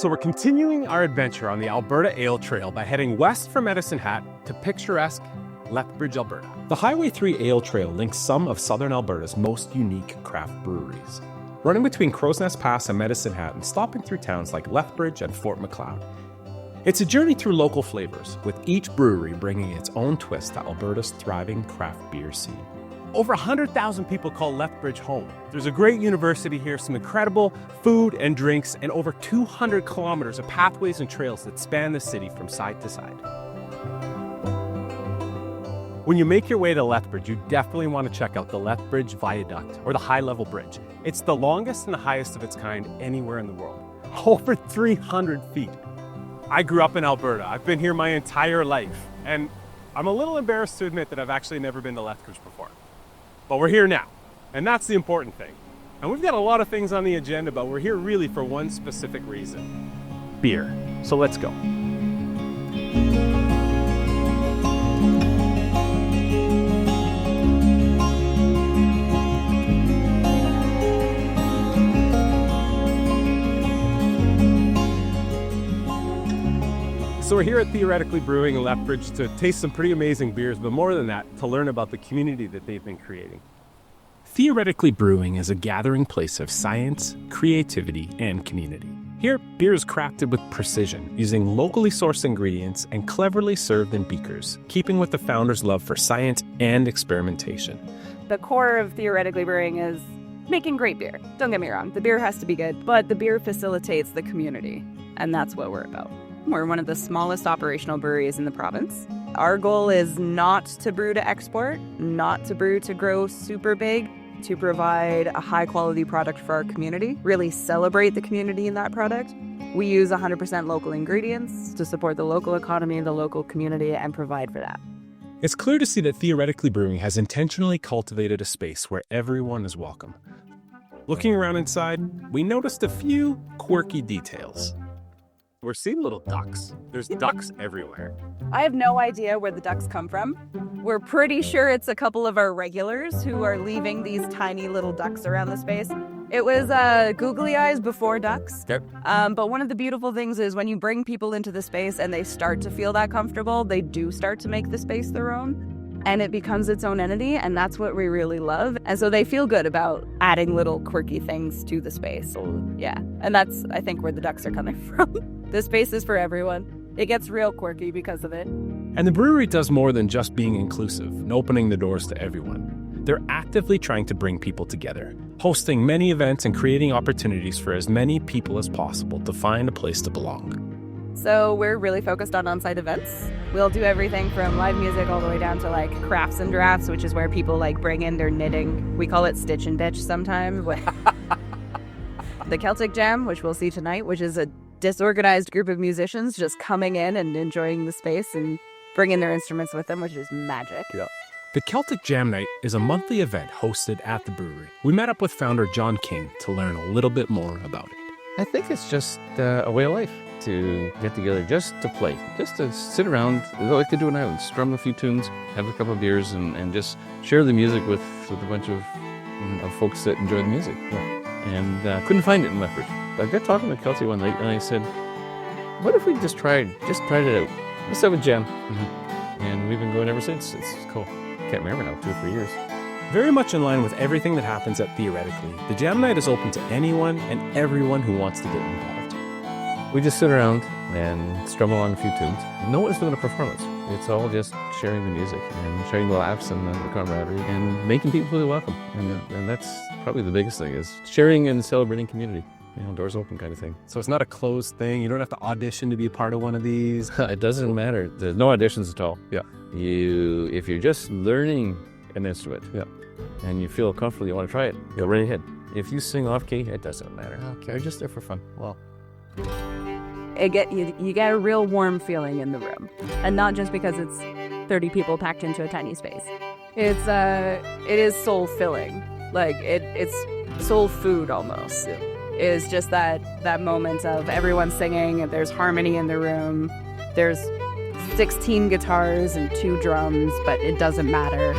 So we're continuing our adventure on the Alberta Ale Trail by heading west from Medicine Hat to picturesque Lethbridge, Alberta. The Highway 3 Ale Trail links some of southern Alberta's most unique craft breweries. Running between Crow's Nest Pass and Medicine Hat and stopping through towns like Lethbridge and Fort Macleod. It's a journey through local flavors, with each brewery bringing its own twist to Alberta's thriving craft beer scene. Over 100,000 people call Lethbridge home. There's a great university here, some incredible food and drinks, and over 200 kilometers of pathways and trails that span the city from side to side. When you make your way to Lethbridge, you definitely want to check out the Lethbridge Viaduct, or the high-level bridge. It's the longest and the highest of its kind anywhere in the world. Over 300 feet. I grew up in Alberta. I've been here my entire life, and I'm a little embarrassed to admit that I've actually never been to Lethbridge before. But we're here now, and that's the important thing. And we've got a lot of things on the agenda, but we're here really for one specific reason: beer. So let's go. So we're here at Theoretically Brewing in Lethbridge to taste some pretty amazing beers, but more than that, to learn about the community that they've been creating. Theoretically Brewing is a gathering place of science, creativity, and community. Here, beer is crafted with precision, using locally sourced ingredients and cleverly served in beakers, keeping with the founders' love for science and experimentation. The core of Theoretically Brewing is making great beer. Don't get me wrong, the beer has to be good, but the beer facilitates the community, and that's what we're about. We're one of the smallest operational breweries in the province. Our goal is not to brew to export, not to brew to grow super big, to provide a high-quality product for our community, really celebrate the community in that product. We use 100% local ingredients to support the local economy, the local community, and provide for that. It's clear to see that Theoretically Brewing has intentionally cultivated a space where everyone is welcome. Looking around inside, we noticed a few quirky details. We're seeing little ducks. There's ducks everywhere. I have no idea where the ducks come from. We're pretty sure it's a couple of our regulars who are leaving these tiny little ducks around the space. It was googly eyes before ducks. Yep. But one of the beautiful things is when you bring people into the space and they start to feel that comfortable, they do start to make the space their own. And it becomes its own entity, and that's what we really love. And so they feel good about adding little quirky things to the space. So, yeah, and that's, I think, where the ducks are coming from. The space is for everyone. It gets real quirky because of it. And the brewery does more than just being inclusive and opening the doors to everyone. They're actively trying to bring people together, hosting many events and creating opportunities for as many people as possible to find a place to belong. So we're really focused on on-site events. We'll do everything from live music all the way down to like crafts and drafts, which is where people like bring in their knitting. We call it stitch and bitch sometimes. The Celtic Jam, which we'll see tonight, which is a disorganized group of musicians just coming in and enjoying the space and bringing their instruments with them, which is magic. Yeah. The Celtic Jam Night is a monthly event hosted at the brewery. We met up with founder John King to learn a little bit more about it. I think it's just a way of life to get together, just to play, just to sit around like they do in Ireland, strum a few tunes, have a couple of beers, and just share the music with a bunch of folks that enjoy the music. Yeah. And couldn't find it in Lethbridge. I got talking to Kelsey one night, and I said, what if we just tried it out? Let's have a jam. Mm-hmm. And we've been going ever since. It's cool. Can't remember now, 2 or 3 years. Very much in line with everything that happens at Theoretically, the Jam Night is open to anyone and everyone who wants to get involved. We just sit around and strum along a few tunes. No one's doing a performance. It's all just sharing the music and sharing the laughs and the camaraderie and making people feel welcome. And that's probably the biggest thing, is sharing and celebrating community. You know, doors open kind of thing. So it's not a closed thing. You don't have to audition to be a part of one of these. It doesn't matter. There's no auditions at all. Yeah. If you're just learning an instrument, yeah, and you feel comfortable, you want to try it, go right ahead. If you sing off key, it doesn't matter. Okay, just there for fun. Well, you get a real warm feeling in the room, and not just because it's 30 people packed into a tiny space. It is soul filling, like it's soul food almost. Yeah. Is just that moment of everyone singing, there's harmony in the room, there's 16 guitars and 2 drums, but it doesn't matter.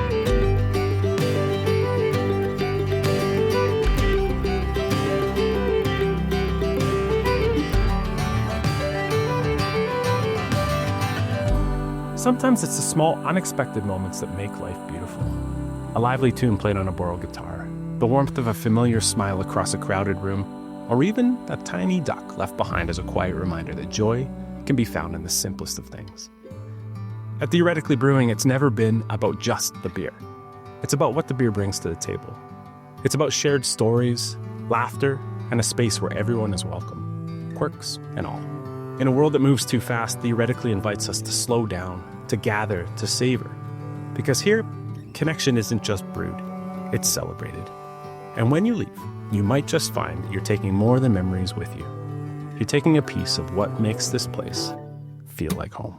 Sometimes it's the small, unexpected moments that make life beautiful. A lively tune played on a borrowed guitar, the warmth of a familiar smile across a crowded room, or even a tiny duck left behind as a quiet reminder that joy can be found in the simplest of things. At Theoretically Brewing, it's never been about just the beer. It's about what the beer brings to the table. It's about shared stories, laughter, and a space where everyone is welcome, quirks and all. In a world that moves too fast, Theoretically invites us to slow down, to gather, to savor. Because here, connection isn't just brewed, it's celebrated. And when you leave, you might just find that you're taking more than memories with you. You're taking a piece of what makes this place feel like home.